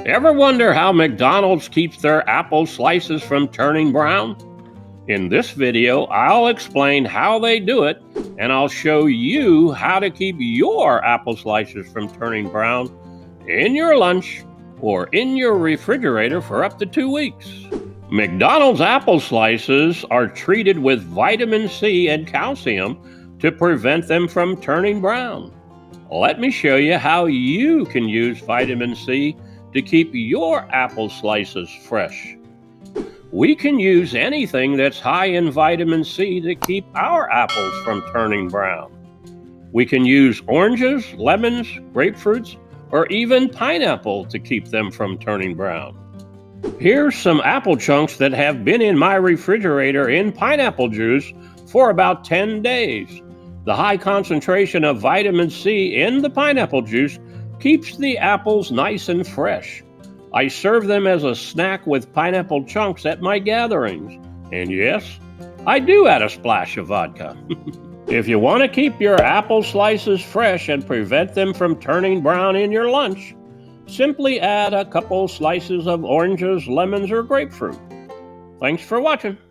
Ever wonder how McDonald's keeps their apple slices from turning brown? In this video, I'll explain how they do it, and I'll show you how to keep your apple slices from turning brown in your lunch or in your refrigerator for up to 2 weeks. McDonald's apple slices are treated with vitamin C and calcium to prevent them from turning brown. Let me show you how you can use vitamin C to keep your apple slices fresh. We can use anything that's high in vitamin C to keep our apples from turning brown. We can use oranges, lemons, grapefruits, or even pineapple to keep them from turning brown. Here's some apple chunks that have been in my refrigerator in pineapple juice for about 10 days. The high concentration of vitamin C in the pineapple juice keeps the apples nice and fresh. I serve them as a snack with pineapple chunks at my gatherings. And yes, I do add a splash of vodka. If you want to keep your apple slices fresh and prevent them from turning brown in your lunch, simply add a couple slices of oranges, lemons, or grapefruit. Thanks for watching.